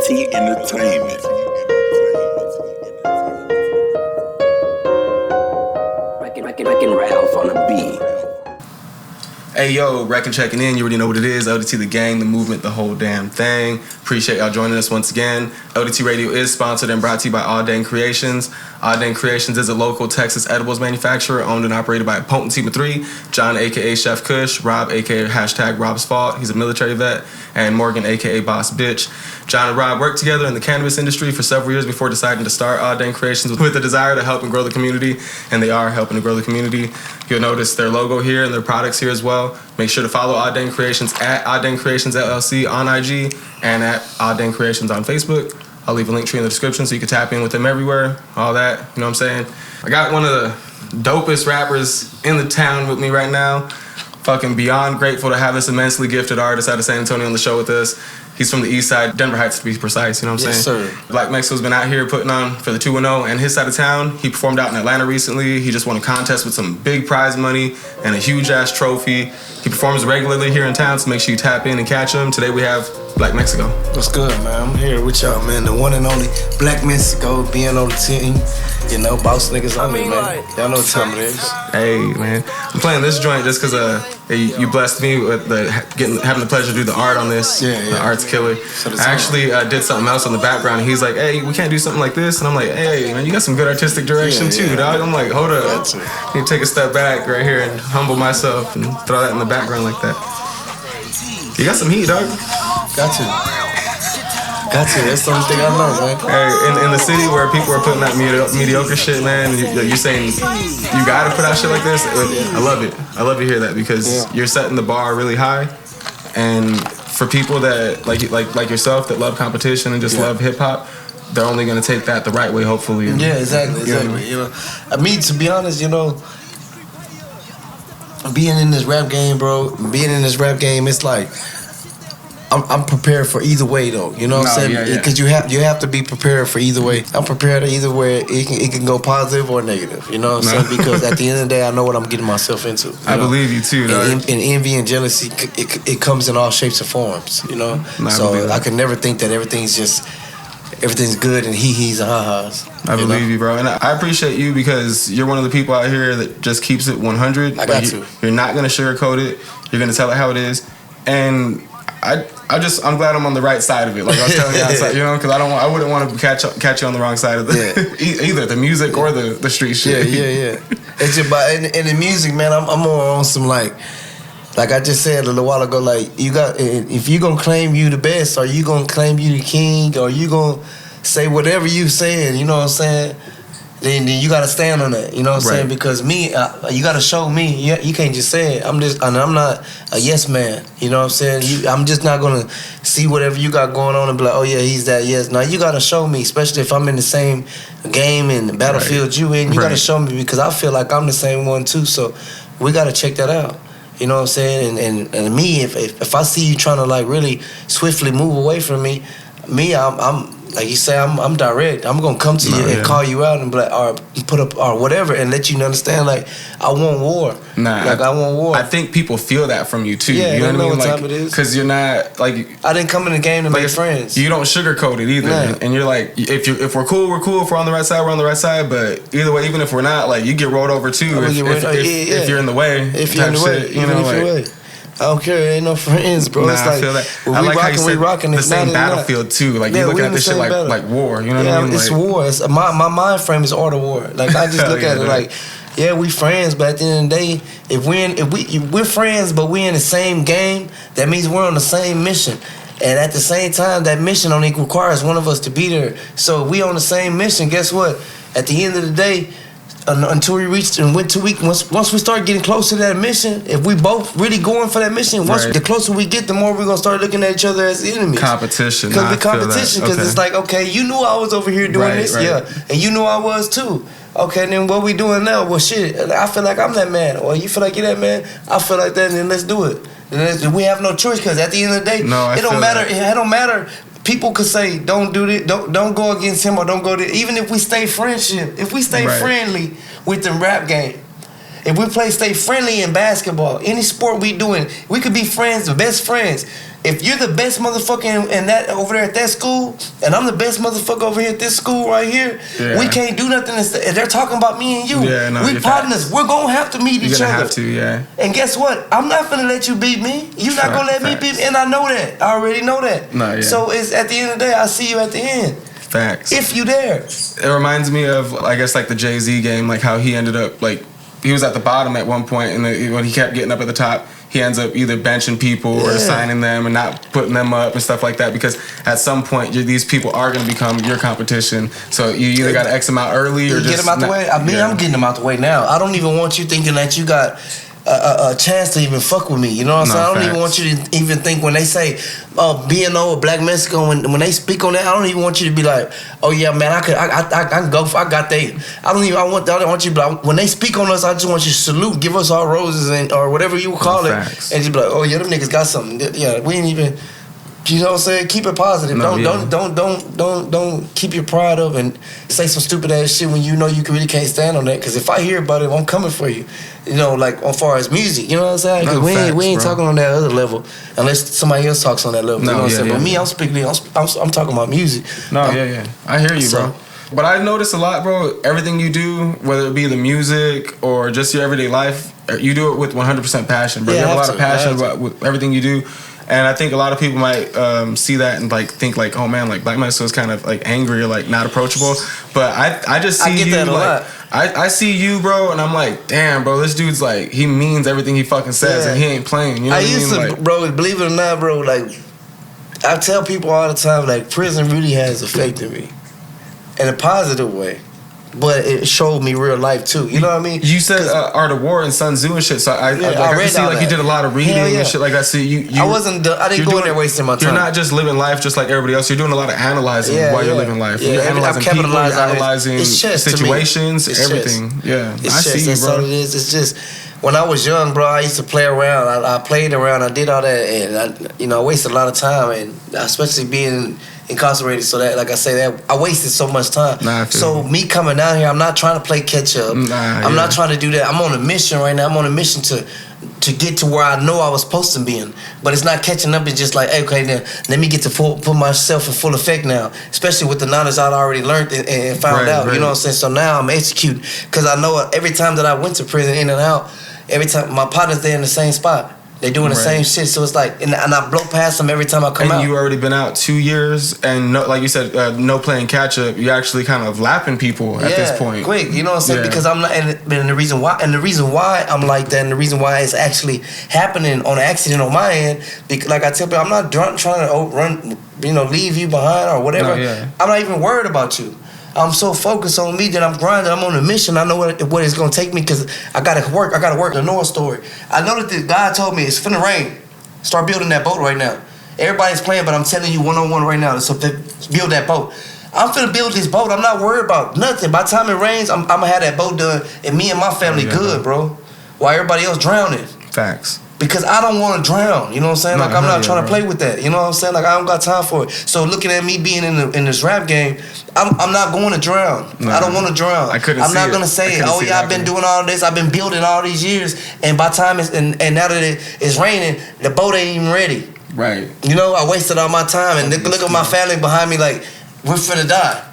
LDT Entertainment. Wrecking Ralph on the beat. Hey yo, Wrecking checking in. You already know what it is. LDT the gang, the movement, the whole damn thing. Appreciate y'all joining us once again. LDT Radio is sponsored and brought to you by Ahh Dang Creations. Ahh Dang Creations is a local Texas edibles manufacturer owned and operated by a potent team of three: John, aka Chef Kush; Rob, aka #Rob's Fault, he's a military vet; and Morgan, aka Boss Bitch. John and Rob worked together in the cannabis industry for several years before deciding to start Ahh Dang Creations with the desire to help and grow the community, and they are helping to grow the community. You'll notice their logo here and their products here as well. Make sure to follow Ahh Dang Creations at Ahh Dang Creations LLC on IG and at Ahh Dang Creations on Facebook. I'll leave a link tree in the description so you can tap in with them everywhere, all that, you know what I'm saying? I got one of the dopest rappers in the town with me right now. Fucking beyond grateful to have this immensely gifted artist out of San Antonio on the show with us. He's from the east side, Denver Heights to be precise, you know what I'm saying? Yes, sir. Black Mexico's been out here putting on for the 2-0 and his side of town. He performed out in Atlanta recently. He just won a contest with some big prize money and a huge ass trophy. He performs regularly here in town, so make sure you tap in and catch him. Today we have Black Mexico. What's good, man? I'm here with y'all, man. The one and only Black Mexico being on the team. You know, boss niggas on me, man. Y'all know what time it is. Hey, man. I'm playing this joint just because you blessed me with having the pleasure to do the art on this. Yeah. The art's killer. I actually did something else on the background. He's like, hey, we can't do something like this. And I'm like, hey, man, you got some good artistic direction too, dog. I'm like, hold up. I need to take a step back right here and humble myself and throw that in the background like that. You got some heat, dog. Got to. That's the only thing I know, man. Hey, in the city where people are putting out mediocre shit, man, you're saying you gotta put out shit like this. I love it. I love to hear that because you're setting the bar really high. And for people that like yourself that love competition and just love hip hop, they're only gonna take that the right way, hopefully. And, exactly. You know, I mean, to be honest, you know, being in this rap game, bro, it's like I'm prepared for either way, though. You know what I'm saying? Because you have to be prepared for either way. I'm prepared either way. It can go positive or negative. You know what I'm saying? Because at the end of the day, I know what I'm getting myself into. I believe you too, though. And envy and jealousy, it comes in all shapes and forms. You know, so I can never think that everything's good and he-he's and ha-has. I believe you, bro. And I appreciate you because you're one of the people out here that just keeps it 100. I got to. You're not going to sugarcoat it. You're going to tell it how it is. And I'm glad I'm on the right side of it. Like I was telling you outside, you know, because I wouldn't want to catch you on the wrong side of the either the music or the street shit. Yeah. It's just in the music, man. I'm more on some like I just said a little while ago. Like if you gonna claim you the best, or you gonna claim you the king, or you gonna say whatever you saying, you know what I'm saying? Then you gotta stand on that, you know what I'm saying? Because me, you gotta show me. You can't just say it. I'm not a yes man, you know what I'm saying? I'm just not gonna see whatever you got going on and be like, oh yeah, he's that yes. Now you gotta show me, especially if I'm in the same game and the battlefield you in. You gotta show me because I feel like I'm the same one too. So we gotta check that out. You know what I'm saying? And me, if I see you trying to like really swiftly move away from me, I'm like you say, I'm direct. I'm gonna come to you and call you out and be like, or put up or whatever, and let you understand. Like I want war. I want war. I think people feel that from you too. Yeah, you know what I mean? What Like, time it is. Because you're not like I didn't come in the game to make friends. You don't sugarcoat it either, and you're like, if we're cool, we're cool. If we're on the right side, we're on the right side. But either way, even if we're not, like you get rolled over too. If you're in the way, if you're in the way, you know, like. I don't care. Ain't no friends, bro. Nah, it's like, I feel that. I like how you said the same battlefield too. Like you looking at this shit like war. You know what I mean? It's war. It's, my mind frame is art of war. Like I just look at it like, yeah, we friends, but at the end of the day, if we're friends, but we in the same game, that means we're on the same mission. And at the same time, that mission only requires one of us to be there. So if we on the same mission, guess what? At the end of the day, until we reached and went to week, once we start getting close to that mission, if we both really going for that mission, the closer we get, the more we're gonna start looking at each other as enemies. Competition. Because it's like, okay, you knew I was over here doing this, and you knew I was too. Okay, then what we doing now? Well, shit, I feel like I'm that man, or you feel like you're that man. I feel like that, and then let's do it. And we have no choice because at the end of the day, it don't matter. It don't matter. People could say, don't do this, don't go against him or don't go there. Even if we stay friendly with the rap game, If we stay friendly in basketball, any sport we doing, we could be friends, the best friends. If you're the best motherfucker in that over there at that school, and I'm the best motherfucker over here at this school right here, we can't do nothing. They're talking about me and you. Yeah, no, we partners. We're gonna have to meet each other. You're gonna have to, yeah. And guess what? I'm not gonna let you beat me. You're not gonna let me beat me, and I know that. I already know that. No, yeah. So it's at the end of the day, I see you at the end. Facts. If you there. It reminds me of, I guess, like the Jay-Z game, like how he ended up, like, he was at the bottom at one point, and when he kept getting up at the top, he ends up either benching people or signing them and not putting them up and stuff like that, because at some point these people are going to become your competition. So you either got to X them out early or just get them out the way. I'm getting them out the way now. I don't even want you thinking that you got a chance to even fuck with me. You know what I'm saying? I don't even want you to even think when they say BNO or Black Mexico, when they speak on that, I don't even want you to be like, oh yeah, man, I can go. I got they. I don't want you to be like, when they speak on us, I just want you to salute, give us our roses or whatever you call it, and just be like, oh yeah, them niggas got something. Yeah, we ain't even. You know what I'm saying? Keep it positive. Don't keep your pride up and say some stupid ass shit when you know you really can't stand on that. Because if I hear about it, I'm coming for you. You know, like as far as music, you know what I'm saying? No, we ain't talking on that other level unless somebody else talks on that level. No, you know what I'm saying? yeah. But me, I'm speaking. I'm talking about music. No, I hear you, bro. But I notice a lot, bro. Everything you do, whether it be the music or just your everyday life, you do it with 100% passion, bro. You have a lot of passion with everything you do. And I think a lot of people might see that and like think like, oh man, like Black Mexico is kind of like angry or like not approachable. But I just see you like I see you, bro, and I'm like, damn, bro, this dude's like, he means everything he fucking says and he ain't playing. You know what I mean? Like, bro, believe it or not, bro, like I tell people all the time, like prison really has affected me in a positive way. But it showed me real life too. You know what I mean? You said Art of War and Sun Tzu and shit. So I read see like you did a lot of reading and shit like that. So I didn't go in there wasting my time. You're not just living life just like everybody else. You're doing a lot of analyzing while you're living life. You're analyzing people, you're analyzing situations, everything. Yeah, I see you, bro. That's all it is. It's just when I was young, bro, I used to play around. I played around. I did all that, and I wasted a lot of time, and especially being incarcerated, so that, like I say, that I wasted so much time. So me coming down here, I'm not trying to play catch up. I'm not trying to do that. I'm on a mission right now. I'm on a mission to get to where I know I was supposed to be in. But it's not catching up. It's just like, hey, okay, then let me get to put myself in full effect now, especially with the knowledge I'd already learned and found out. You know what I'm saying? So now I'm executing, because I know every time that I went to prison, in and out, every time my partner's there in the same spot. They doing the same shit, so it's like, and I blow past them every time I come out. And you already been out 2 years, and no, like you said, no playing catch up. You actually kind of lapping people at this point. Quick, you know what I'm saying? Because I'm not, and the reason why I'm like that, and the reason why it's actually happening on accident on my end, because like I tell people, I'm not trying to leave you behind or whatever. I'm not even worried about you. I'm so focused on me that I'm grinding. I'm on a mission. I know what it's gonna take me, because I gotta work. I gotta work. The Noah story. I know that God told me it's finna rain. Start building that boat right now. Everybody's playing, but I'm telling you 1-on-1 right now. So build that boat. I'm finna build this boat. I'm not worried about nothing. By the time it rains, I'm gonna have that boat done, and me and my family good, bro. While everybody else drowning. Facts. Because I don't want to drown, you know what I'm saying? Like, I'm not trying to play with that, you know what I'm saying? Like, I don't got time for it. So looking at me being in this rap game, I'm not going to drown. I don't want to drown. I'm not going to say, oh yeah, I've been doing all this, I've been building all these years, and by the time and now that it's raining, the boat ain't even ready. Right. You know, I wasted all my time, and look at my family behind me like, we're finna die.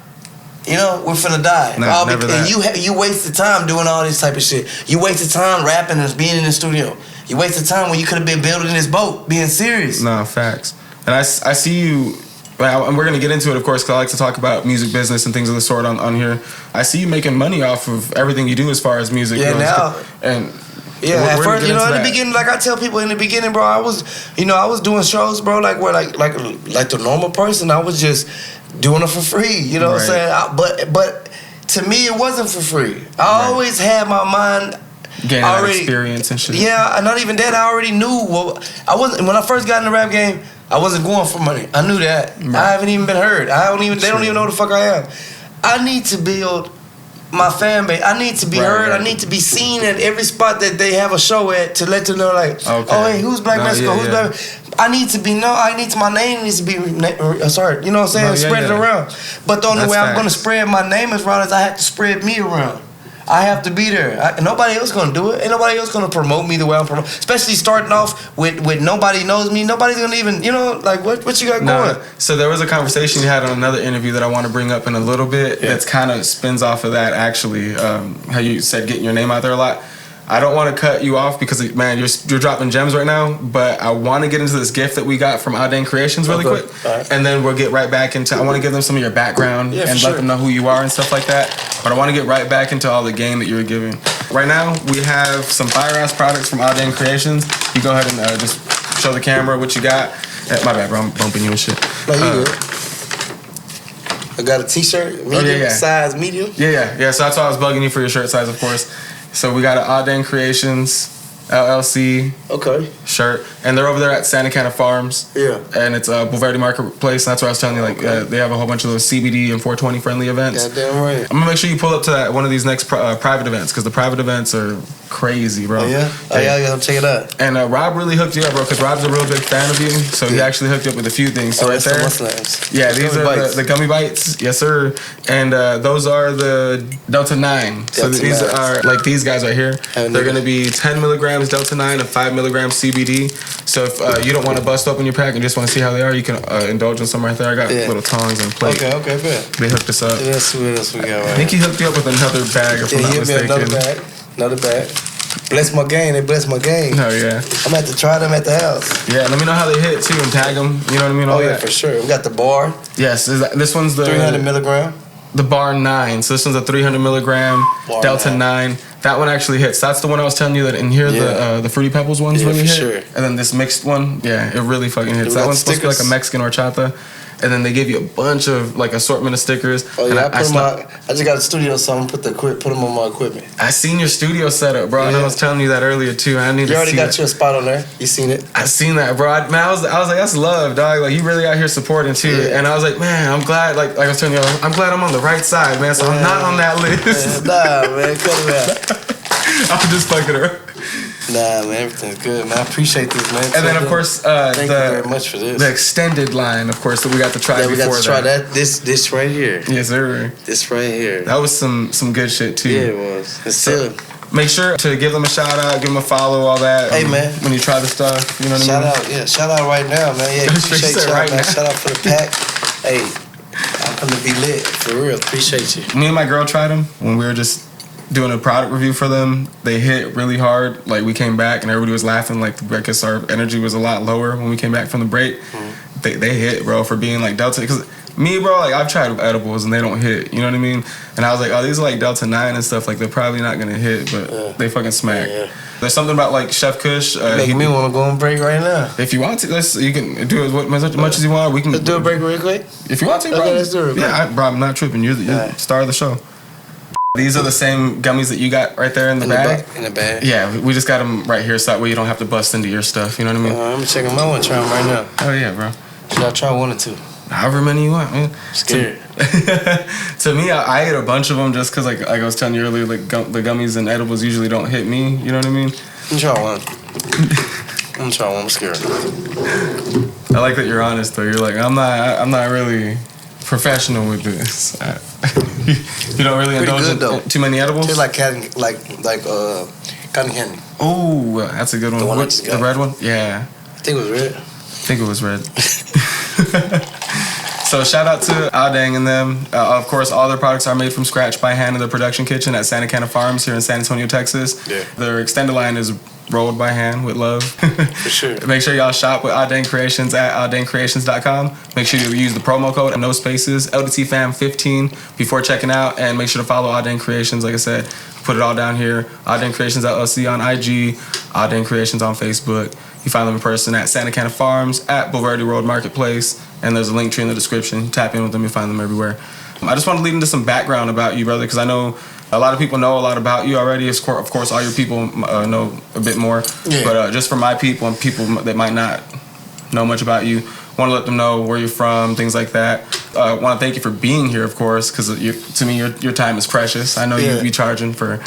You know, we're finna die. And you wasted time doing all this type of shit. You wasted time rapping and being in the studio. You wasted time when you could have been building this boat, being serious. No, facts. And I see you, and we're going to get into it, of course, because I like to talk about music business and things of the sort on here. I see you making money off of everything you do as far as music goes. Now. And at first, in the beginning, like I tell people in the beginning, bro, I was doing shows, bro, like where like the normal person, I was just doing it for free, you know what I'm saying? But to me, it wasn't for free. I always had my mind gaining already, experience and shit. Yeah, and not even that. I already knew. When I first got in the rap game, I wasn't going for money. I knew that. Right. I haven't even been heard. They don't even know who the fuck I am. I need to build my fan base. I need to be heard. I need to be seen at every spot that they have a show at, to let them know, like, oh hey, who's Black Mexico? Who's Black? I need to be my name needs to be sorry, you know what I'm saying? Spread it around. But the only way I'm gonna spread my name around is I have to spread me around. I have to be there. Nobody else gonna do it. Ain't nobody else gonna promote me the way I'm promoted. Especially starting off with nobody knows me. Nobody's gonna even, like what you got going. So there was a conversation you had on another interview that I want to bring up in a little bit. That's kind of spins off of that actually. How you said getting your name out there a lot. I don't want to cut you off because, man, you're dropping gems right now, but I want to get into this gift that we got from Ahh Dang Creations really quick. Right. And then we'll get right back into, I want to give them some of your background and let them know who you are and stuff like that. But I want to get right back into all the game that you're giving. Right now, we have some fire-ass products from Ahh Dang Creations. You go ahead and just show the camera what you got. My bad, bro. I'm bumping you and shit. No, you good. I got a t-shirt, medium size, medium. Yeah. So that's why I was bugging you for your shirt size, of course. So we got an Ahh Dang Creations LLC shirt, and they're over there at Santa Cana Farms. Yeah, and it's a Bulverde Marketplace. And that's what I was telling you. Like they have a whole bunch of those CBD and 420 friendly events. Goddamn right. I'm gonna make sure you pull up to one of these next private events because the private events are crazy, bro. Oh yeah, I'll check it out. And Rob really hooked you up, bro, because Rob's a real big fan of you. So he actually hooked you up with a few things. So right there, yeah, these are the gummy bites. Yes, sir. And those are the Delta 9. So these are like these guys right here. They're gonna be 10 milligrams Delta 9 and 5 milligrams CBD. So if you don't want to bust open your pack and just want to see how they are, you can indulge in some right there. I got little tongs and plate. Okay, bet. They hooked us up. Let's see what else we got. Right. I think he hooked you up with another bag, if I'm not mistaken. Another bag. Bless my game. They bless my game. Oh yeah. I'm gonna have to try them at the house. Yeah, let me know how they hit too and tag them. You know what I mean? All that. For sure. We got the bar. Yes, this one's the 300 milligram. The bar 9. So this one's a 300 milligram bar Delta 9. That one actually hits. That's the one I was telling you that in here the Fruity Pebbles ones really hit. Sure. And then this mixed one, it really fucking hits. That one's supposed to be like a Mexican horchata. And then they give you a bunch of like assortment of stickers. Oh yeah, I just got a studio, so I'm gonna put them on my equipment. I seen your studio setup, bro. Yeah. I was telling you that earlier too. I need to see. You already got your spot on there. You seen it? I seen that, bro. I was like, that's love, dog. Like you really out here supporting too. Yeah. And I was like, man, I'm glad. Like I was telling you, I'm glad I'm on the right side, man. So I'm not on that list. Nah, man, cut it out. I'm just fucking her. Nah, man, everything's good, man. I appreciate this, man. And then, of course, thank you very much for this. The extended line, of course, that we got to try before that. Yeah, we got to try that. This right here. Yes, sir. This right here. That was some good shit, too. Yeah, it was. It's good. Make sure to give them a shout out, give them a follow, all that. Hey, man. When you try the stuff, you know what I mean? Shout out, yeah. Shout out right now, man. Yeah, appreciate y'all, right man. Shout out for the pack. Hey, I'm gonna be lit, for real. Appreciate you. Me and my girl tried them when we were just doing a product review for them. They hit really hard. Like we came back and everybody was laughing. Like I guess our energy was a lot lower when we came back from the break. Mm-hmm. They hit, bro, for being like Delta. Because me, bro, like I've tried edibles and they don't hit. You know what I mean? And I was like, oh, these are like Delta 9 and stuff. Like they're probably not gonna hit, but they fucking smack. Yeah. There's something about like Chef Kush. Making me want to go on break right now. If you want to, you can do as much as you want. We can. Let's do a break real quick. If you want to, bro. Okay, let's do it. Yeah, bro, I'm not tripping. You're the star of the show. These are the same gummies that you got right there in the bag? In the bag. Yeah, we just got them right here so that way you don't have to bust into your stuff. You know what I mean? I'm checking my one, try them right now. Oh, yeah, bro. Should I try one or two? However many you want, man. I'm scared. To me, I ate a bunch of them just because, like I was telling you earlier, like the gummies and edibles usually don't hit me. You know what I mean? I'm gonna try one. I'm scared. I like that you're honest, though. You're like, I'm not really professional with this. You don't really indulge in too many edibles? Tastes like cotton candy. Oh, that's a good one. The red one? Yeah. I think it was red. So shout out to Ahh Dang and them. Of course, all their products are made from scratch by hand in their production kitchen at Santa Cana Farms here in San Antonio, Texas. Yeah. Their extended line is rolled by hand with love. For sure. Make sure y'all shop with Ahh Dang Creations at AhDangCreations.com. Make sure you use the promo code and no spaces, LDTFam15 before checking out, and make sure to follow Ahh Dang Creations. Like I said, put it all down here. Ahh Dang Creations LLC on IG, Ahh Dang Creations on Facebook. You find them in person at Santa Cana Farms, at Bulverde Road Marketplace, and there's a link tree in the description. Tap in with them, you find them everywhere. I just want to lead into some background about you, brother, because I know a lot of people know a lot about you already. Of course, all your people know a bit more. Yeah. But just for my people and people that might not know much about you, want to let them know where you're from, things like that. want to thank you for being here, of course, because to me, your time is precious. I know you be charging for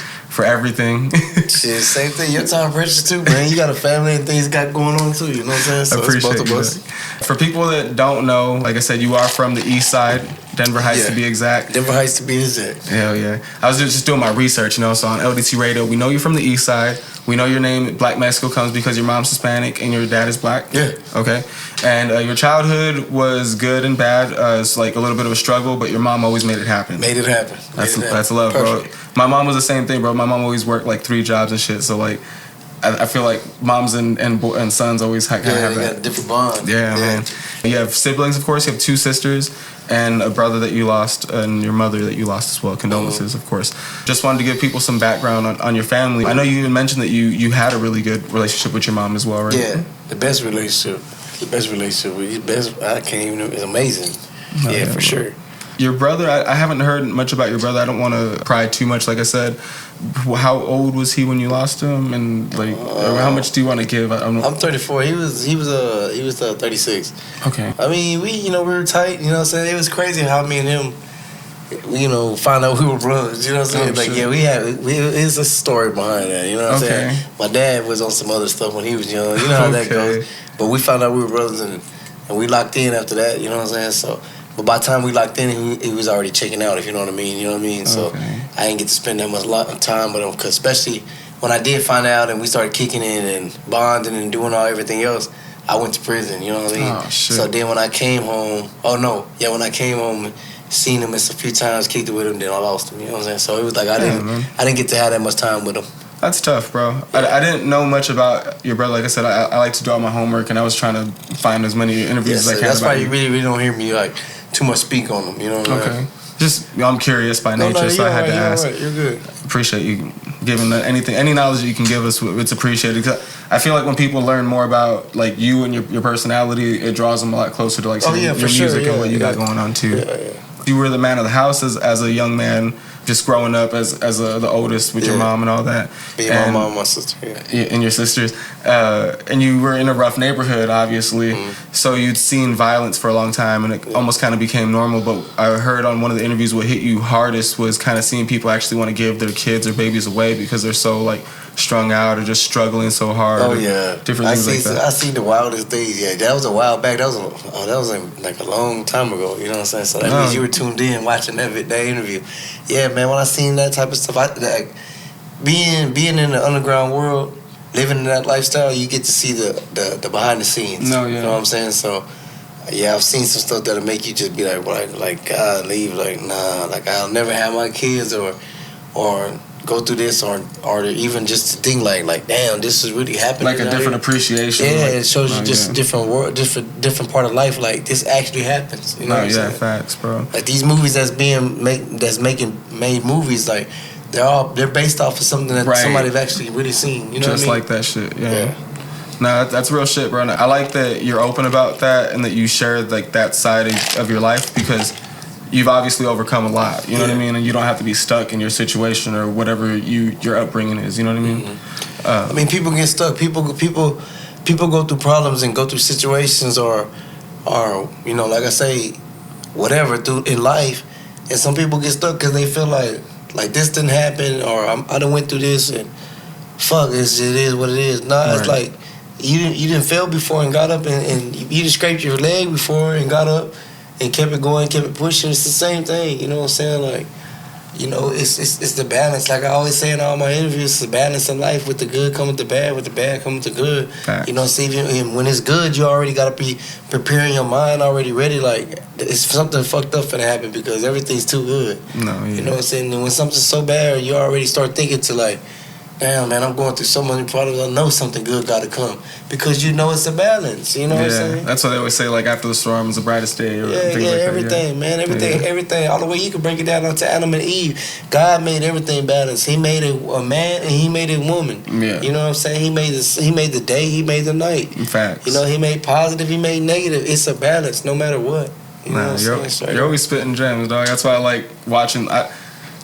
everything. Shit, same thing. Your time precious too, man. You got a family and things got going on too. You know what I'm saying? So appreciate it's both of us. For people that don't know, like I said, you are from the East Side, Denver Heights to be exact. Denver Heights to be exact. Hell yeah. I was just doing my research, you know. So on LDT Radio, we know you're from the East Side. We know your name, Black Mexico, comes because your mom's Hispanic and your dad is black. Yeah. Okay. And your childhood was good and bad. It's like a little bit of a struggle, but your mom always made it happen. Made it happen. That's love, Perfect. Bro. My mom was the same thing, bro. My mom always worked like 3 jobs and shit. So like, I feel like moms and sons always kind of have that. Got a different bond. Yeah, man. You have siblings, of course. You have 2 sisters and a brother that you lost, and your mother that you lost as well. Condolences, of course. Just wanted to give people some background on your family. I know you even mentioned that you had a really good relationship with your mom as well, right? Yeah, the best relationship. I can't even. It's amazing. Yeah, for sure. Your brother, I haven't heard much about your brother. I don't want to pry too much, like I said. How old was he when you lost him, and like, how much do you want to give? I'm 34. He was 36. Okay. I mean, we were tight. You know what I'm saying? It was crazy how me and him, found out we were brothers. You know what I'm saying? It's a story behind that. You know what I'm saying? My dad was on some other stuff when he was young. You know how that goes. But we found out we were brothers, and we locked in after that. You know what I'm saying? So. But by the time we locked in, he was already checking out, if you know what I mean. You know what I mean? So I didn't get to spend that much time with him, cause especially when I did find out and we started kicking in and bonding and doing everything else, I went to prison. You know what I mean? Oh, shit. So then when I came home, when I came home, seen him a few times, kicked it with him, then I lost him. You know what I'm saying? So it was like I didn't get to have that much time with him. That's tough, bro. I didn't know much about your brother. Like I said, I like to do all my homework, and I was trying to find as many interviews as I can. That's why you really don't hear me like too much speak on them. You know what I mean? Just I'm curious by nature, so I had to ask. You're good. Appreciate you giving any knowledge that you can give us. It's appreciated. Cause I feel like when people learn more about like you and your personality, it draws them a lot closer to like your music and what you got going on too. Yeah. You were the man of the house as a young man, just growing up as the oldest with your mom and all that. My mom and my sister, and your sisters. And you were in a rough neighborhood, obviously. So you'd seen violence for a long time, and it almost kind of became normal. But I heard on one of the interviews what hit you hardest was kind of seeing people actually want to give their kids or babies away because they're so like strung out or just struggling so hard. Different things like that. I seen the wildest things. Yeah, that was a while back. That was like a long time ago. You know what I'm saying? So that means you were tuned in watching that interview. Yeah, man. When I seen that type of stuff, being in the underground world, living in that lifestyle, you get to see the behind the scenes. You know what I'm saying? So yeah, I've seen some stuff that'll make you just be like God, leave, like nah, like I'll never have my kids or go through this or even just to think like damn, this is really happening. Like a different appreciation. Yeah, it shows you just a different world, different part of life. Like this actually happens. You know what I'm saying? Facts, bro. Like these movies that's making movies, like they're based off of something that somebody's actually really seen. You know just what I mean? like that shit. Yeah. No, that's real shit, bro. And I like that you're open about that and that you share like that side of your life because you've obviously overcome a lot, you know what I mean? And you don't have to be stuck in your situation or whatever your upbringing is, you know what I mean? I mean, people get stuck. People go through problems and go through situations or like I say, whatever through in life. And some people get stuck because they feel like this didn't happen or I done went through this and fuck, it is what it is. Nah, it's like you didn't fail before and got up and you just scraped your leg before and got up and kept it going, kept it pushing. It's the same thing, you know what I'm saying? Like, it's the balance. Like I always say in all my interviews, it's the balance in life. With the good come with the bad, with the bad come with the good. Facts. You know, see, when it's good, you already got to be preparing your mind already ready. Like, it's something fucked up finna happen because everything's too good. You know what I'm saying? And when something's so bad, you already start thinking to like, damn, man, I'm going through so many problems. I know something good got to come because you know it's a balance. You know what I'm saying? That's what they always say. Like after the storm is the brightest day. Or things like everything, man, everything. All the way you can break it down onto Adam and Eve. God made everything balanced. He made a man and he made a woman. Yeah. You know what I'm saying? He made the day. He made the night. Facts. You know, he made positive. He made negative. It's a balance, no matter what. You know what I'm saying? You're always spitting gems, dog. That's why I like watching.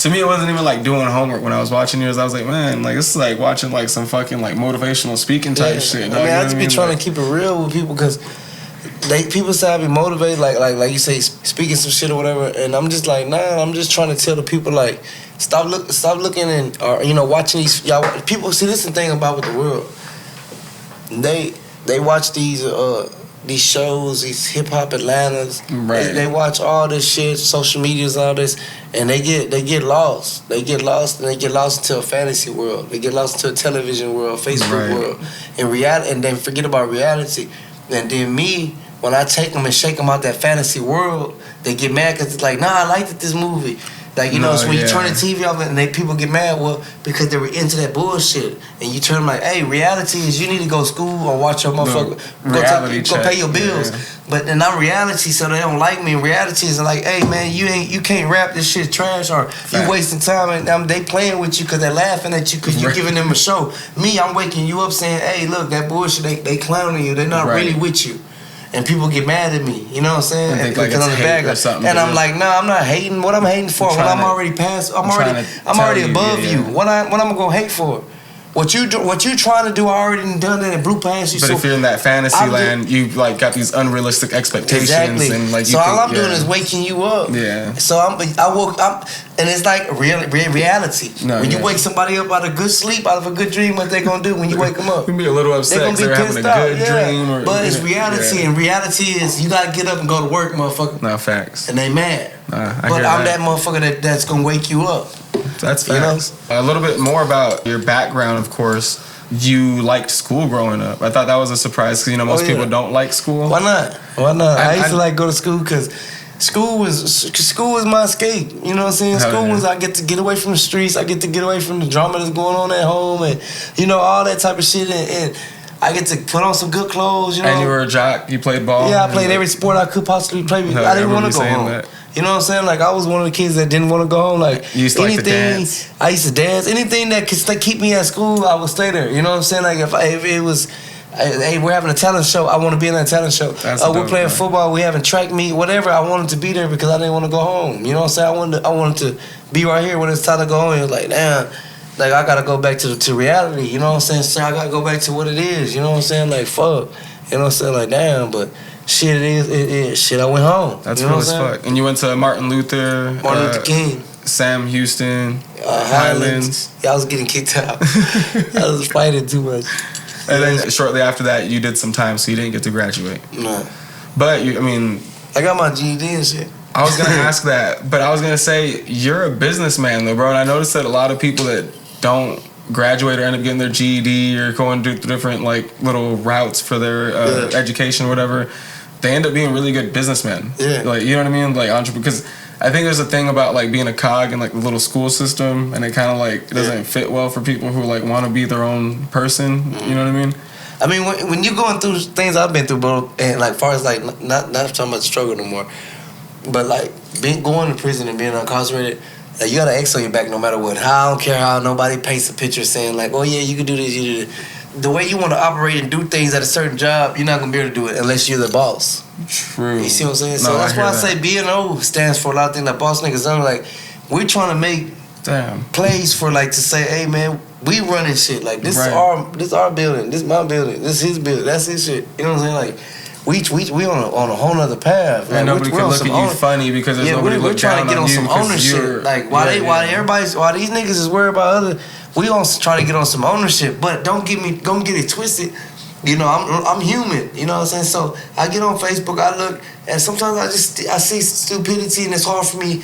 To me, it wasn't even like doing homework when I was watching yours. I was like, man, like this is like watching like some fucking like motivational speaking type shit. Dog. I mean, I just be trying to keep it real with people because people say I be motivated, like you say, speaking some shit or whatever, and I'm just like, nah. I'm just trying to tell the people like, stop looking and watching these y'all people. See, this is the thing about with the world. They watch these shows, these hip hop Atlantas. Right. They watch all this shit, social medias, all this, and they get lost. They get lost into a fantasy world. They get lost into a television world, Facebook world, and reality, and then forget about reality. And then me, when I take them and shake them out that fantasy world, they get mad because it's like, nah, I liked this movie. Like, so when you turn the TV off and people get mad, well, because they were into that bullshit. And you turn them like, hey, reality is you need to go to school or watch your motherfucker, go pay your bills. Yeah. But then I'm reality, so they don't like me. And reality is like, hey, man, you can't rap this shit trash, or you wasting time, and they playing with you because they're laughing at you because you're giving them a show. Me, I'm waking you up saying, hey, look, that bullshit, they clowning you. They're not really with you. And people get mad at me, you know what I'm saying? And because I'm the bag or something. And I'm like, nah, I'm not hating. What I'm hating for? When I'm already past, I'm already above you. What I'm gonna go hate for? What you trying to do? I already done it and blew past you. But if you're in that fantasy land, you like got these unrealistic expectations, and like so all I'm doing is waking you up. Yeah. So I woke up, and it's like reality. When you wake somebody up out of good sleep, out of a good dream, what they gonna do when you wake them up? You can be a little upset. They're gonna be having a good dream. But it's reality, and reality is you gotta get up and go to work, motherfucker. No facts. And they mad. But I'm that motherfucker that's gonna wake you up. That's facts. A little bit more about your background, of course. You liked school growing up. I thought that was a surprise because most people don't like school. Why not? I used to like go to school because school was my escape. You know what I'm saying? School was I get to get away from the streets. I get to get away from the drama that's going on at home, and all that type of shit. And I get to put on some good clothes. And you were a jock. You played ball. Yeah, I played every sport I could possibly play. I didn't want to go home. That. You know what I'm saying? Like, I was one of the kids that didn't want to go home. Like, you used to like to dance. I used to dance. Anything that could keep me at school, I would stay there. You know what I'm saying? Like, if it was, hey, we're having a talent show, I want to be in that talent show. We're playing football, we having track meet, whatever. I wanted to be there because I didn't want to go home. You know what I'm saying? I wanted to be right here when it's time to go home. It was like, damn, like, I got to go back to reality. You know what I'm saying? So I got to go back to what it is. You know what I'm saying? Like, fuck. You know what I'm saying? Like, damn, but... Shit, it is. Shit, I went home. That's real as fuck. And you went to Martin Luther King, Sam Houston, Highlands. Yeah, I was getting kicked out. I was fighting too much. And then shortly after that, you did some time, so you didn't get to graduate. No. But, I got my GED and shit. I was going to ask that, but I was going to say, you're a businessman, though, bro. And I noticed that a lot of people that don't graduate or end up getting their GED or going through different, like, little routes for their education or whatever, they end up being really good businessmen. Yeah. Like, you know what I mean? Like, because I think there's a thing about, like, being a cog in, like, the little school system, and it kind of, like, doesn't fit well for people who, like, want to be their own person. Mm-hmm. You know what I mean? I mean, when you're going through things I've been through, bro, and, like, far as, like, not talking about the struggle no more, but, like, going to prison and being incarcerated, like, you got an X on your back no matter what. I don't care how nobody paints a picture saying, like, oh, yeah, you can do this, you do this. The way you want to operate and do things at a certain job, you're not going to be able to do it unless you're the boss. True. You see what I'm saying? So that's why I say B&O stands for a lot of things like boss niggas. I'm like, we're trying to make plays for, like, to say, hey, man, we running shit. Like, this is our building. This is my building. This is his building. That's his shit. You know what I'm saying? Like, we on a whole nother path. Like, and nobody can look at you funny because there's nobody we're trying to get on some ownership. Like, while these niggas is worried about other, we gonna try to get on some ownership. But don't get it twisted. You know, I'm human. You know what I'm saying? So I get on Facebook, I look, and sometimes I see stupidity, and it's hard for me,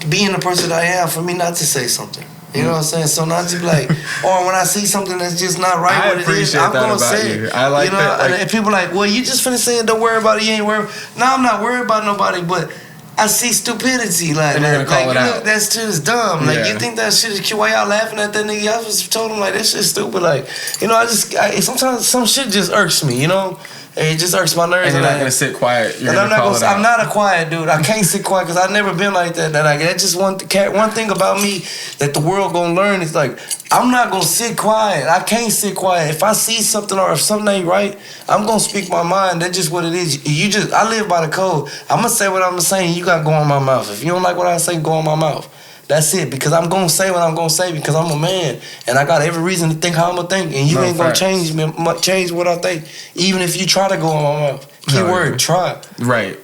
being the person that I am, for me not to say something. You know what I'm saying? So not to be like, or when I see something that's just not right, what it is, I'm gonna say it. I like that. Like, and people are like, well, you just finna say it, don't worry about it, you ain't worried. No, I'm not worried about nobody, but I see stupidity. Like, and you're gonna call it out. That's just dumb. Like, you think that shit is cute? Why y'all laughing at that nigga? Y'all just told him, like, that shit's stupid. Like, you know, sometimes some shit just irks me, you know? It just irks my nerves. And you're not gonna sit quiet. I'm not a quiet dude. I can't sit quiet because I've never been like that. That's just one thing about me that the world gonna learn is, like, I'm not gonna sit quiet. I can't sit quiet. If I see something or if something ain't right, I'm gonna speak my mind. That's just what it is. I live by the code. I'm gonna say what I'm saying. You gotta go on my mouth. If you don't like what I say, go on my mouth. That's it. Because I'm gonna say what I'm gonna say because I'm a man and I got every reason to think how I'm gonna think. And you ain't gonna change what I think, even if you try to go on my mouth. Keyword, try. Right.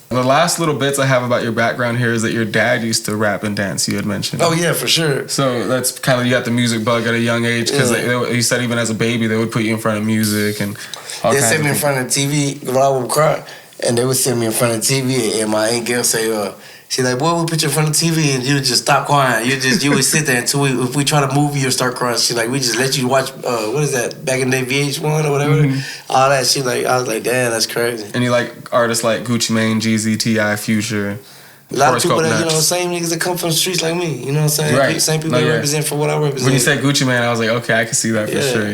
The last little bits I have about your background here is that your dad used to rap and dance, you had mentioned. Oh, yeah, for sure. So that's kind of, you got the music bug at a young age, because you said even as a baby, they would put you in front of music and all kinds of things. They set me in front of the TV when I would cry, and they would sit me in front of the TV, and my aunt girl say, she's like, boy, we'll put you in front of the TV, and you would just stop crying. You would sit there until if we try to move you or start crying. She's like, we just let you watch, what is that, back in the day, VH1 or whatever? Mm-hmm. All that. She's like, I was like, damn, that's crazy. And you like artists like Gucci Mane, Jeezy, T.I., Future, a lot of people that, same niggas that come from the streets like me, you know what I'm saying? Right. Same people that represent for what I represent. When you said Gucci Mane, I was like, okay, I can see that for sure,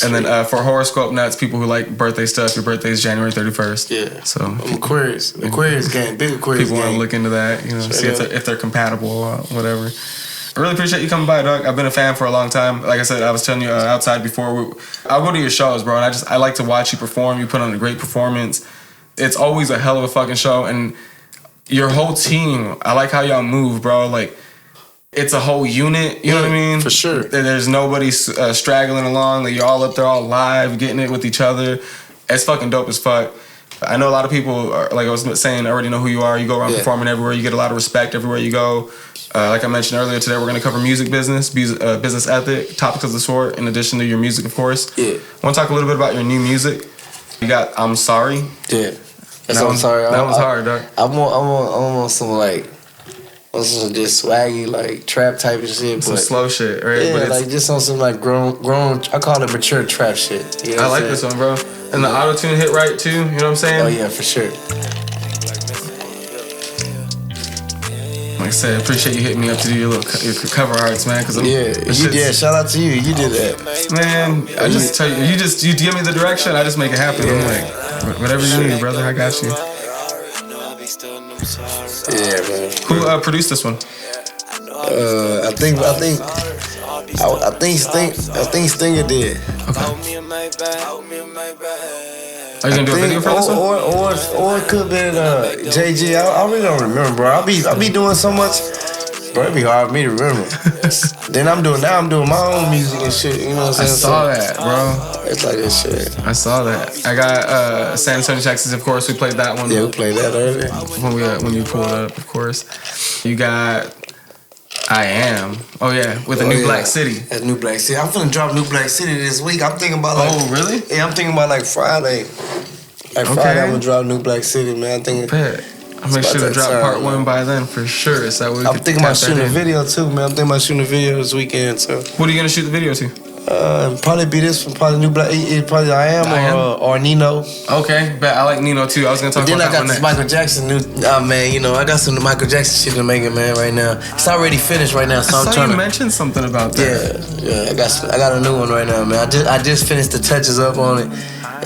And then for horoscope nuts, people who like birthday stuff, your birthday is January 31st. Yeah. So I'm Aquarius. Aquarius gang, big Aquarius people want to look into that, see if they're compatible or whatever. I really appreciate you coming by, dog. I've been a fan for a long time. Like I said, I was telling you outside before, I'll go to your shows, bro, and I like to watch you perform. You put on a great performance. It's always a hell of a fucking show, and your whole team, I like how y'all move, bro. Like, it's a whole unit, you know what I mean? For sure. There's nobody straggling along. Like, you're all up there all live, getting it with each other. It's fucking dope as fuck. I know a lot of people, like I was saying, already know who you are. You go around performing everywhere. You get a lot of respect everywhere you go. Like I mentioned earlier today, we're going to cover music business ethic, topics of the sort, in addition to your music, of course. Yeah. I want to talk a little bit about your new music. You got I'm Sorry. Yeah. I'm sorry. That was hard, dog. I'm on some like, some just swaggy like trap type of shit, some slow shit, right? Yeah, but like just on some like grown. I call it mature trap shit. You know I like this one, bro. And the auto tune hit right too. You know what I'm saying? Oh yeah, for sure. Like I said, appreciate you hitting me up to do your cover arts, man. Cause shout out to you. You did that, man. I just tell you, you give me the direction, I just make it happen. I'm like, whatever you need, brother, I got you. Yeah, man. Who produced this one? I think Stinger did. Okay. Are you gonna do a video for this one? Or it could have been JG. I really don't remember, bro. I'll be doing so much. Bro, it'd be hard for me to remember. Then I'm doing my own music and shit. You know what I'm saying? I saw that, bro. It's like this shit. I saw that. I got San Antonio, Texas. Of course, we played that one. Yeah, we played that earlier. When you pulled it up, of course. You got I Am. Oh yeah, with the New Black City. That's New Black City. I'm finna drop New Black City this week. I'm thinking about like. Oh really? Yeah, I'm thinking about like Friday. Friday, I'm gonna drop New Black City, man. I'll make sure to drop part 1 by then for sure. So I'm thinking about shooting a video too, man. I'm thinking about shooting a video this weekend too. What are you gonna shoot the video to? Probably be this one. Probably New Black. Probably I Am or Nino. Okay, bet I like Nino too. I was gonna talk about that one next. Then I got this Michael Jackson new. Man, I got some Michael Jackson shit to make it, man. Right now, it's already finished right now. So I'm trying to mention something about that. Yeah. I got a new one right now, man. I just finished the touches up on it,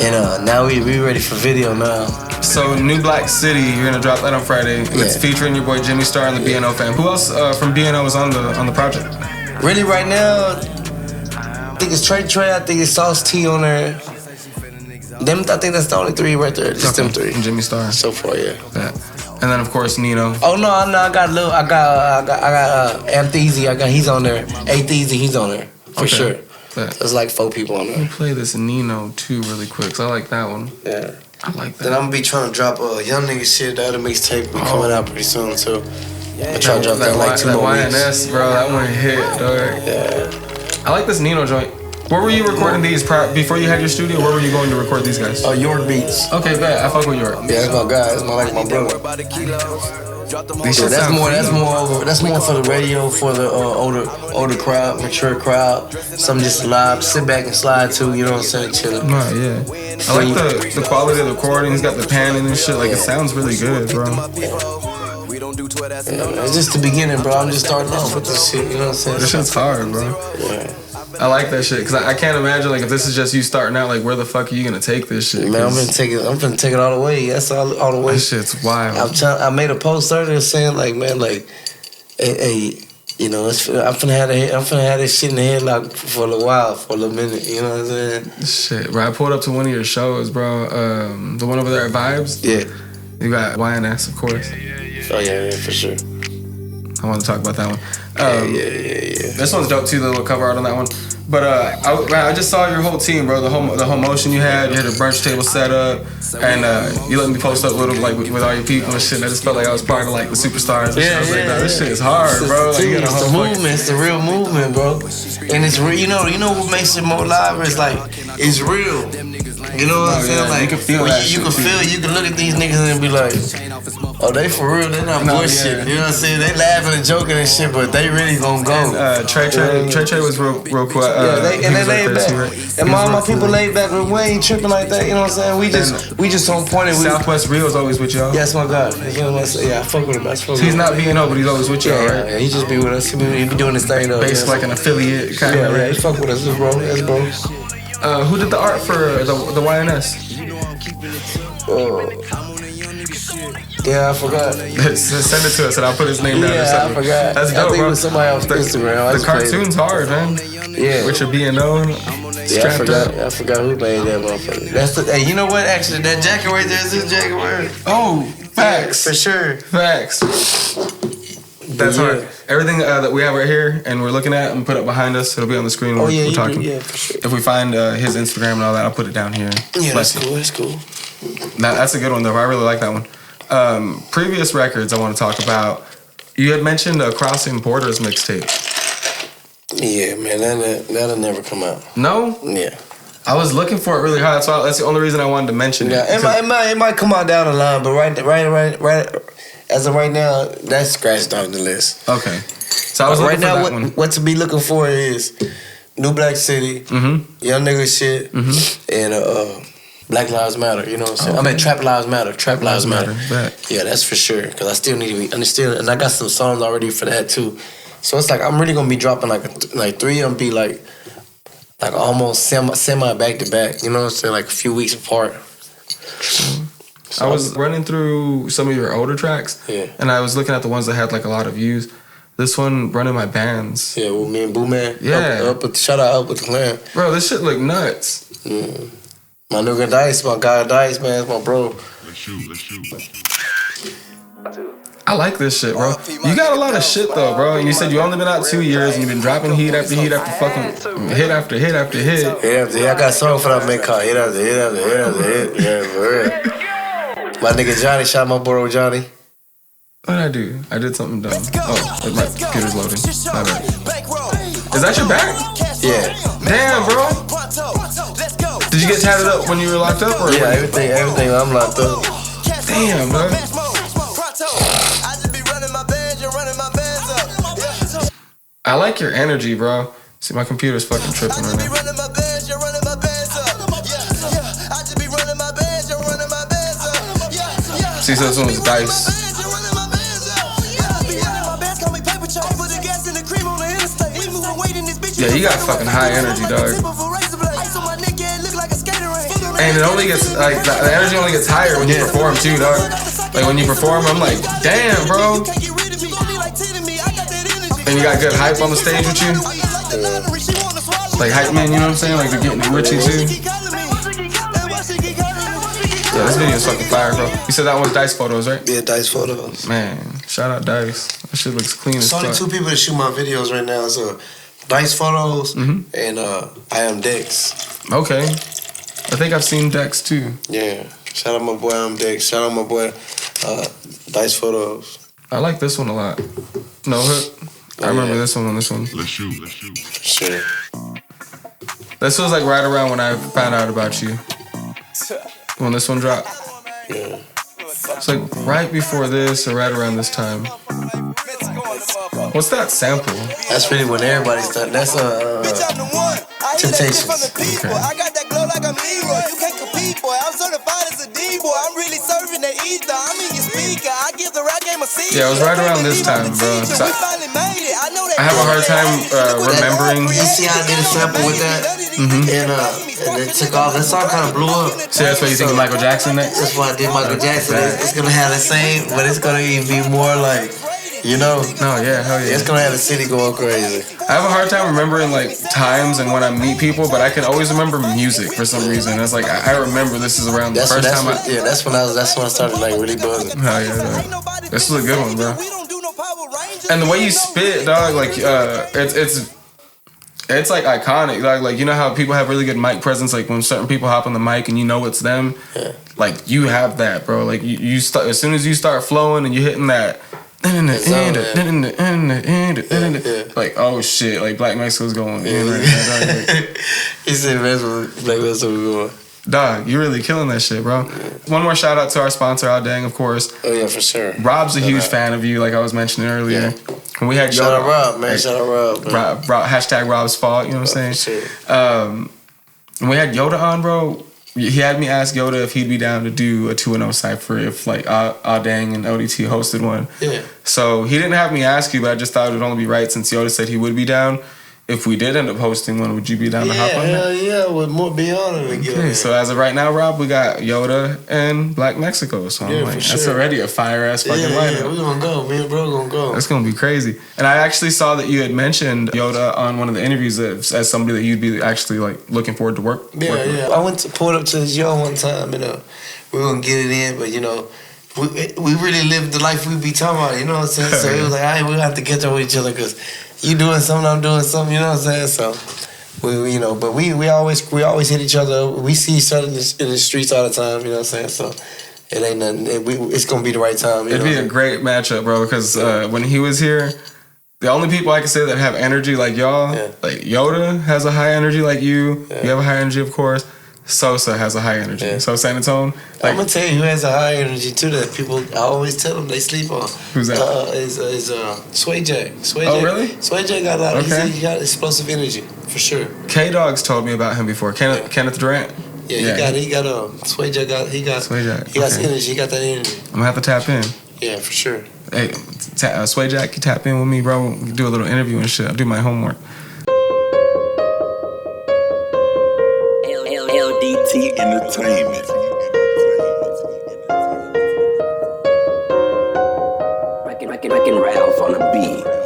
and now we ready for video now. So New Black City, you're gonna drop that on Friday. It's featuring your boy Jimmy Star and the BNO fam. Who else from BNO is on the project? Really, right now. I think it's Trey. I think it's Sauce T on there. I think that's the only 3 right there. Just them 3. And Jimmy Star. So far, yeah. And then of course Nino. Oh no! I got Amtheezy. He's on there. Atheezy, he's on there for sure. There's like 4 people on there. Let me play this Nino too really quick, cause I like that one. Yeah. I like that. Then I'm gonna be trying to drop a Young Nigga shit. The other mixtape be coming out pretty soon too. I'm trying to drop that like 2 more weeks. YNS, bro, that one hit, dog. Yeah. I like this Nino joint. Where were you recording these before you had your studio? Where were you going to record these guys? York Beats. Okay, bet. I fuck with York. Yeah, that's my guy. That's my brother. That's more for the radio, for the older crowd, mature crowd. Something just live, sit back and slide to. You know what I'm saying? Chilling. Nah, yeah. I like the quality of the recording. He's got the panning and shit. Like it sounds really good, bro. Yeah, it's just the beginning, bro. I'm just starting off with this shit. You know what I'm saying? This shit's hard, bro. Yeah. I like that shit because I can't imagine like if this is just you starting out, like where the fuck are you gonna take this shit? Man, I'm gonna take it all the way. That's all the way. That shit's wild. I made a post earlier saying like, man, like, hey, I'm finna have this shit in the headlock for a little while, for a little minute. You know what I'm saying? Shit, bro. I pulled up to one of your shows, bro. The one over there at Vibes. Yeah. You got YNS, of course. Oh yeah, for sure. I want to talk about that one. Yeah. This one's dope too, the little cover art on that one. But I just saw your whole team, bro. The whole motion you had. You had a brunch table set up, and you let me post up with all your people and shit. And I just felt like I was part of like the superstars. And I was like, this shit is hard, bro. Like, It's the movement. It's the real movement, bro. And it's real. You know what makes it more live is like it's real. You know what I'm saying? Like you can feel that. You can look at these niggas and be like, oh, they for real. They not bullshit. You know what I'm saying? They laughing and joking and shit, but they really gonna go. And, Trey was real cool. They laid back. And my people laid back. We ain't tripping like that. You know what I'm saying? We just on point. Southwest Rio's always with y'all. Yes, my God. You know what I'm saying? Yeah, I fuck with him. He's not being but he's always with y'all, right? Yeah, he just be with us. He be doing his thing though. Based like an affiliate kind of. Yeah, he fuck with us, bro. Yes, bro. Who did the art for the YNS? Yeah, I forgot. Send it to us and I'll put his name down. Yeah, I forgot. That's dope, I think bro. it was somebody else Instagram. The cartoon's hard, man. Yeah. With your B&O. Yeah, I forgot who made that motherfucker. Hey, you know what? Actually, that jacket right there is his jacket right. Oh, facts. For sure. Facts. That's hard. Everything that we have right here and we're looking at and put up behind us, it'll be on the screen when we're talking. Yeah, for sure. If we find his Instagram and all that, I'll put it down here. Yeah, that's cool. That's a good one, though. I really like that one. Previous records I want to talk about. You had mentioned a Crossing Borders mixtape. Yeah, man, that'll never come out. No? Yeah. I was looking for it really hard. That's the only reason I wanted to mention it. Yeah, it might come out down the line, but right. As of right now, that's scratched off the list. Okay. So I was looking right for now. that What to be looking for is New Black City, Young Nigga Shit, and Black Lives Matter. You know what I'm saying? Okay. I mean, Trap Lives Matter. Trap Lives Matter. Yeah, that's for sure. Because I still need to be understood, and I got some songs already for that too. So it's like I'm really gonna be dropping like 3 of them be like almost semi back to back. You know what I'm saying? Like a few weeks apart. So I was running through some of your older tracks, and I was looking at the ones that had like a lot of views. This one, Running My Bands. Yeah, with me and Boo Man. Yeah. Shout out up with the clan. Bro, this shit look nuts. Yeah. My nigga Dice, my guy Dice, man, it's my bro. Let's shoot. I like this shit, bro. You got a lot of shit though, bro. And you said you only been out 2 years and you've been dropping heat after heat after fucking hit after hit after hit. I got a song for that man called Hit After Hit After Hit After Hit. Yeah, for real. My nigga Johnny, shout out my bro Johnny. What did I do? I did something dumb. Oh, my computer's loading. My bad. Is that your back? Yeah. Damn, bro. Did you get tatted up when you were locked up? Or yeah, everything. I'm locked up. Damn, bro. I like your energy, bro. See, my computer's fucking tripping right now. See, so this one was Dice. Yeah, you got fucking high energy, dog. And it only gets, like, the energy only gets higher when you perform, too, dog. Like, when you perform, I'm like, damn, bro. And you got good hype on the stage with you? Like, hype man, you know what I'm saying? Like, they're getting with you, too? Yeah, this video's fucking fire, bro. You said that was Dice Photos, right? Yeah, Dice Photos. Man, shout out Dice. That shit looks clean as fuck. There's only 2 people that shoot my videos right now. It's Dice Photos and I Am Dex. Okay. I think I've seen Dex, too. Yeah. Shout out my boy I Am Dex. Shout out my boy Dice Photos. I like this one a lot. No Hook. I remember this one on this one. Let's shoot. Sure. This was like right around when I found out about you. When this one dropped. Yeah. It's like right before this or right around this time. What's that sample? That's really when everybody's done. That's Temptations. Okay. I got that glow like I'm Leroy. You can't compete, boy. I'm certified as a D-boy. I'm really serving that ether. I'm in your speaker. I give the rap game a seat. Yeah, it was right around this time, bro. I have a hard time remembering. You see how I did a sample with that? And it took off. That song kind of blew up. So that's why you think of Michael Jackson next? That's why I did Michael Jackson. It's gonna have the same, but it's gonna even be more like, you know? No, yeah, hell yeah. It's gonna have the city going crazy. I have a hard time remembering like times and when I meet people, but I can always remember music for some reason. It's like I remember this is around the first time. That's when I started like really buzzing. Hell yeah, dog. This is a good one, bro. And the way you spit, dog, like it's like iconic. Like you know how people have really good mic presence. Like when certain people hop on the mic and you know it's them. Yeah. Like you have that, bro. Like you start as soon as you start flowing and you hitting that. Like oh shit, like Black Mexico's going in right now. Like, he said Black Mexico going. Dog, you're really killing that shit, bro. One more shout out to our sponsor, Ahh Dang, of course. Oh yeah, for sure. Rob's a huge fan of you, like I was mentioning earlier. Yeah. When we had Shout Yoda, out Rob, man. Shout out Rob. Rob, hashtag Rob's fault. You know what I'm saying? Sure. When we had Yoda on, bro, he had me ask Yoda if he'd be down to do a 2-0 cypher if like Ahh Dang and LDT hosted one. Yeah. So he didn't have me ask you, but I just thought it would only be right since Yoda said he would be down. If we did end up hosting one, would you be down to hop on hell that? yeah, with more be honored to get on Okay, there. so as of right now, Rob, we got Yoda and Black Mexico. So I'm Yeah, like, for that's sure. already a fire ass fucking lineup. Yeah, we gonna go. Me and bro gonna go. That's gonna be crazy. And I actually saw that you had mentioned Yoda on one of the interviews as somebody that you'd be actually like looking forward to work. Yeah, work with. yeah. I pulled up to his yard one time, we were gonna get it in, but we really lived the life we be talking about, you know what I'm saying? So it was like, all right, we have to catch up with each other because you doing something, I'm doing something, you know what I'm saying? So but we always hit each other. We see each other in the streets all the time, you know what I'm saying? So it ain't nothing. It's gonna be the right time. It'd be a great matchup, bro. Because when he was here, the only people I can say that have energy like y'all, like Yoda has a high energy like you. Yeah. You have a high energy, of course. Sosa has a high energy. Yeah. So San Antonio, like, I'm gonna tell you who has a high energy too that people I always tell them they sleep on. Who's that? Is Sway Jack. Oh, really? Sway Jack got a lot. Okay. He got explosive energy for sure. K-Dog's told me about him before. Kenneth Durant. Yeah, he got Sway Jack Sway Jack. He got Okay. energy. He got that energy. I'm gonna have to tap in. Yeah, for sure. Hey, Sway Jack, you tap in with me, bro. We can do a little interview and shit. I'll do my homework. LDT Entertainment. Wrecking Ralph on the beat.